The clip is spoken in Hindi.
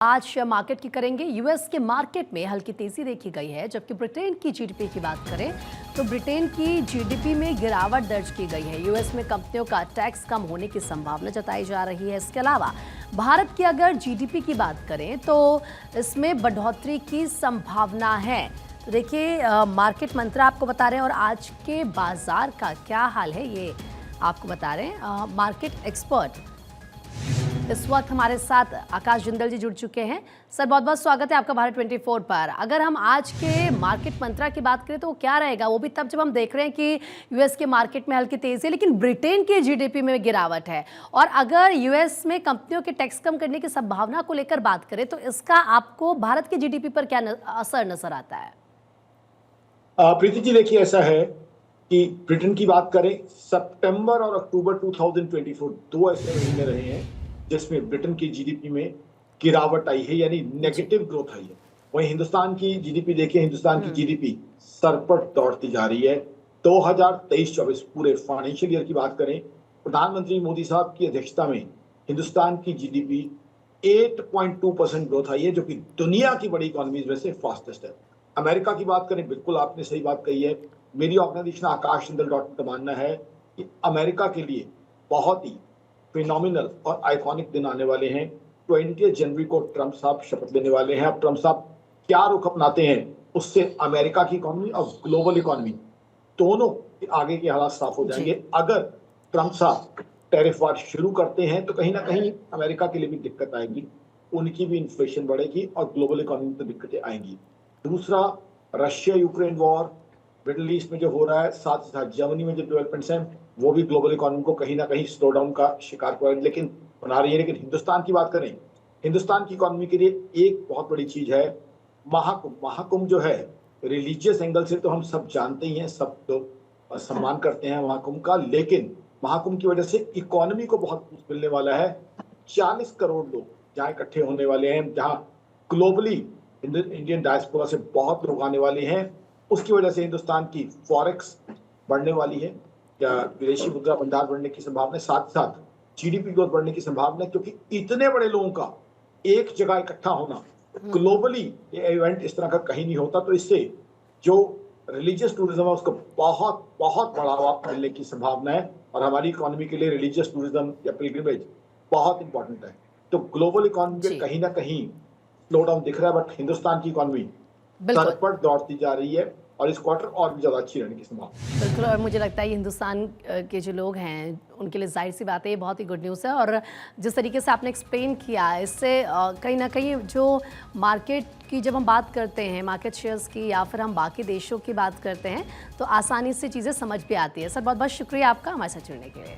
आज मार्केट की करेंगे। यूएस के मार्केट में हल्की तेजी देखी गई है, जबकि ब्रिटेन की जीडीपी की बात करें तो ब्रिटेन की जीडीपी में गिरावट दर्ज की गई है। यूएस में कंपनियों का टैक्स कम होने की संभावना जताई जा रही है। इसके अलावा भारत की अगर जीडीपी की बात करें तो इसमें बढ़ोतरी की संभावना है। तो देखिए, मार्केट मंत्रा आपको बता रहे हैं और आज के बाजार का क्या हाल है ये आपको बता रहे हैं मार्केट एक्सपर्ट। इस वक्त हमारे साथ आकाश जिंदल जी जुड़ चुके हैं। सर, बहुत बहुत स्वागत है आपका भारत 24 पर। अगर हम आज के मार्केट मंत्रा की बात करें तो वो क्या रहेगा? वो भी तब जब हम देख रहे हैं कि यूएस के मार्केट में हल्की तेजी है, लेकिन ब्रिटेन की जीडीपी में गिरावट है। और अगर यूएस में कंपनियों के टैक्स कम करने की संभावना को लेकर बात करें तो इसका आपको भारत की जीडीपी पर क्या असर नजर आता है? प्रीति जी, देखिए, ऐसा है कि ब्रिटेन की बात करें, सितंबर और अक्टूबर 2024 दो ऐसे महीने रहे हैं जिसमें ब्रिटेन की जीडीपी में गिरावट आई है, यानी नेगेटिव ग्रोथ आई है। वहीं हिंदुस्तान की जीडीपी देखिए, हिंदुस्तान की जीडीपी सर पर दौड़ती जा रही है। 2023-24 पूरे फाइनेंशियल ईयर की बात करें, प्रधानमंत्री मोदी साहब की अध्यक्षता में हिंदुस्तान की जीडीपी 8.2% ग्रोथ आई है, जो कि दुनिया की बड़ी इकोनॉमीज में से फास्टेस्ट है। अमेरिका की बात करें, बिल्कुल आपने सही बात कही है। मेरी ऑर्गेनाइजेशन आकाशजिंदल.in का मानना है कि अमेरिका के लिए बहुत ही फिनोमिनल और आइकॉनिक दिन आने वाले हैं। 20 जनवरी को ट्रंप साहब शपथ लेने वाले हैं। अब ट्रंप साहब क्या रुख अपनाते हैं, उससे अमेरिका की इकोनॉमी और ग्लोबल इकोनॉमी दोनों के आगे के हालात साफ हो जाएंगे। अगर ट्रंप साहब टैरिफ वार शुरू करते हैं तो कहीं ना कहीं अमेरिका के लिए भी दिक्कत आएगी, उनकी भी इन्फ्लेशन बढ़ेगी और ग्लोबल इकोनॉमी में दिक्कतें आएंगी। दूसरा, Russia Ukraine war, middle east में जो हो रहा है, साथ ही साथ जर्मनी में जो डेवलपमेंट्स हैं, वो भी ग्लोबल इकोनॉमी को कहीं ना कहीं स्लो डाउन का शिकार बना रही है। लेकिन हिंदुस्तान की बात करें, हिंदुस्तान की इकोनॉमी के लिए एक बहुत बड़ी चीज है महाकुंभ। महाकुंभ जो है, रिलीजियस एंगल से तो हम सब जानते ही हैं, सब लोग सम्मान करते हैं महाकुंभ का, लेकिन महाकुंभ की वजह से इकोनॉमी को बहुत बूस्ट मिलने वाला है। 40 करोड़ लोग जहाँ इकट्ठे होने वाले हैं, जहाँ ग्लोबली इंडियन डायस्पोरा से बहुत लोग आने वाले हैं, उसकी वजह से हिंदुस्तान की फॉरेक्स बढ़ने वाली है, या विदेशी मुद्रा भंडार बढ़ने की संभावना है, साथ साथ जीडीपी ग्रोथ बढ़ने की संभावना है, क्योंकि इतने बड़े लोगों का एक जगह इकट्ठा होना ग्लोबली, ये इवेंट इस तरह का कहीं नहीं होता। तो इससे जो रिलीजियस टूरिज्म है उसको बहुत बहुत बढ़ावा मिलने की संभावना है, और हमारी इकोनॉमी के लिए रिलीजियस टूरिज्म या पिलग्रिमेज बहुत इंपॉर्टेंट है। तो ग्लोबल इकोनॉमी में कहीं ना कहीं स्लो डाउन दिख रहा है, बट हिंदुस्तान की इकोनॉमी सर पर दौड़ती जा रही है और इस क्वार्टर और भी ज्यादा अच्छी रहने की संभावना। बिल्कुल, और मुझे लगता है ये हिंदुस्तान के जो लोग हैं उनके लिए जाहिर सी बात है, ये बहुत ही गुड न्यूज़ है। और जिस तरीके से आपने एक्सप्लेन किया, इससे कहीं ना कहीं जो मार्केट की जब हम बात करते हैं, मार्केट शेयर्स की या फिर हम बाकी देशों की बात करते हैं, तो आसानी से चीज़ें समझ भी आती है। सर, बहुत बहुत शुक्रिया आपका हमारे साथ जुड़ने के लिए।